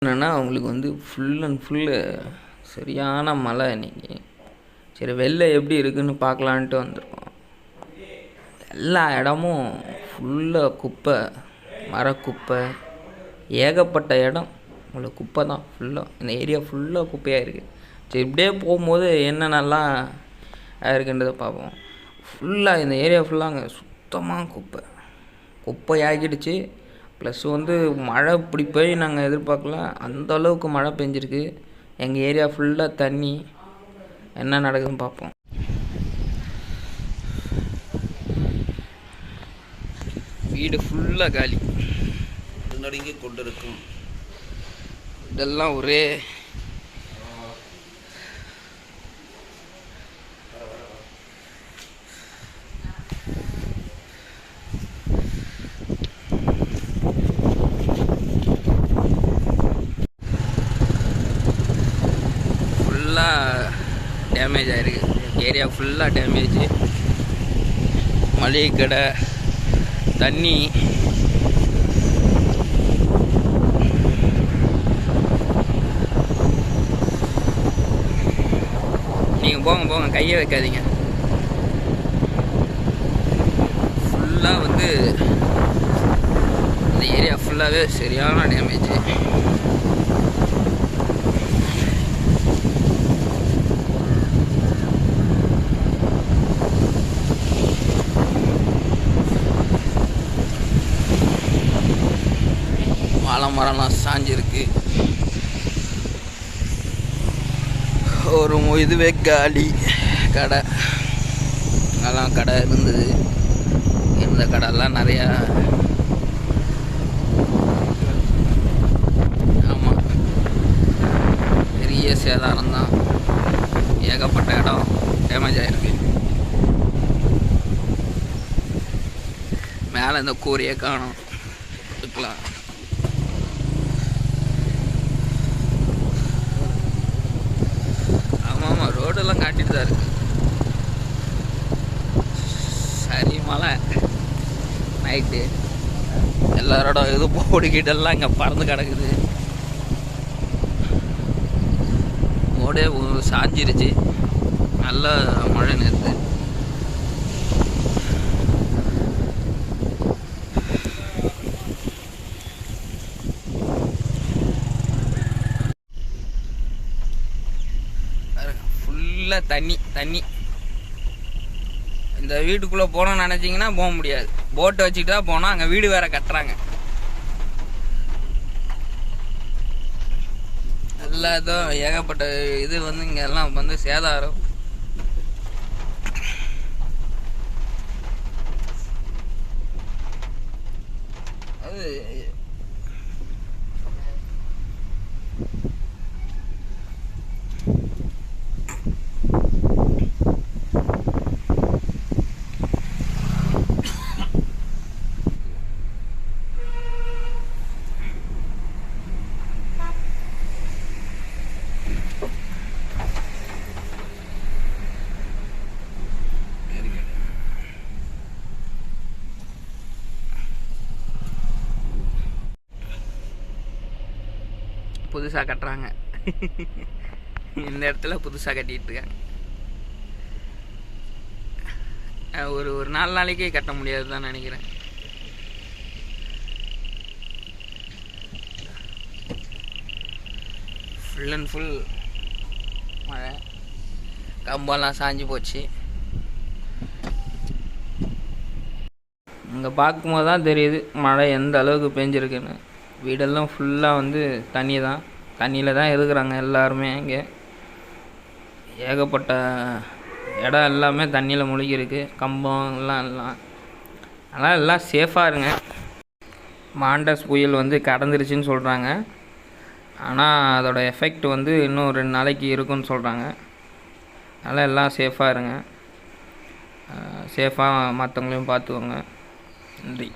என்னென்னா அவங்களுக்கு வந்து ஃபுல் அண்ட் ஃபுல்லு சரியான மழை இன்றைக்கி. சரி வெளில எப்படி இருக்குதுன்னு பார்க்கலான்ட்டு வந்திருக்கோம். எல்லா இடமும் ஃபுல்லாக குப்பை, மரக்குப்பை, ஏகப்பட்ட இடம் உங்களுக்கு குப்பை தான் ஃபுல்லாக. இந்த ஏரியா ஃபுல்லாக குப்பையாக இருக்குது. சரி இப்படியே போகும்போது என்னென்னலாம் இருக்குன்றதை பார்ப்போம். ஃபுல்லாக இந்த ஏரியா ஃபுல்லாங்க சுத்தமாக குப்பை ஆகிடுச்சு. ப்ளஸ் வந்து மழை இப்படி போய் நாங்கள் எதிர்பார்க்கல, அந்தளவுக்கு மழை பெஞ்சிருக்கு. எங்கள் ஏரியா ஃபுல்லாக தண்ணி. என்ன நடக்குதுன்னு பார்ப்போம். வீடு ஃபுல்லாக காலி நடுங்கி கொண்டிருக்கும். இதெல்லாம் ஒரே டேமேஜ் ஆகிருக்கு. ஏரியா ஃபுல்லாக டேமேஜ். மளிகை கடை, தண்ணி, நீங்கள் போங்க கையை வைக்காதீங்க. ஃபுல்லாக வந்து இந்த ஏரியா ஃபுல்லாகவே சரியான டேமேஜ். மரம்லாம் சாஞ்சிருக்கு. ஒரு இதுவே காலி. கடை அதெல்லாம் கடை இருந்தது. இருந்த கடைலாம் நிறையா. ஆமாம், பெரிய சேதாரம் தான். ஏகப்பட்ட இடம் டேமேஜ் ஆகிருக்கு. மேலே இந்த கூரையை காணும் இருக்கலாம். ரோடெல்லாம் காட்டிட்டு தான் இருக்கு. சரி மழை நைட்டு எல்லாரோட இது போடிக்கிட்டெல்லாம் இங்கே பறந்து கிடக்குது. ஓடே சாஞ்சிருச்சு. நல்ல மழை நேற்று. தண்ணி இந்த வீட்டுக்குள்ளே போகணும்னு நினச்சிங்கன்னா போக முடியாது. போட்டை வச்சுட்டு தான் போனால் அங்கே வீடு வேற கட்டுறாங்க. எல்லாத்தும் ஏகப்பட்ட இது வந்து இங்கே எல்லாம் வந்து சேதாரம். அது புதுசாக கட்டுறாங்க. இந்த இடத்துல புதுசாக கட்டிகிட்டு இருக்காங்க. ஒரு 4 நாளைக்கே கட்ட முடியாது தான் நினைக்கிறேன். ஃபுல் அண்ட் ஃபுல் மழை. கம்பெல்லாம் சாஞ்சு போச்சு. இங்கே பார்க்கும்போது தான் தெரியுது மழை எந்த அளவுக்கு பெஞ்சிருக்குன்னு. வீடெல்லாம் ஃபுல்லாக வந்து தண்ணியில் தான் இருக்கிறாங்க எல்லாருமே. இங்கே ஏகப்பட்ட இடம் எல்லாமே தண்ணியில் முழுகிருக்கு. கம்பம் எல்லாம் அதனால் எல்லாம் சேஃபாக இருங்க. மாண்டஸ் புயல் வந்து கடந்துருச்சுன்னு சொல்கிறாங்க. ஆனால் அதோடய எஃபெக்ட் வந்து இன்னும் 2 நாளைக்கு இருக்குன்னு சொல்கிறாங்க. அதனால் எல்லாம் சேஃபாக இருங்க. சேஃபாக மற்றவங்களையும் பார்த்துக்கோங்க. நன்றி.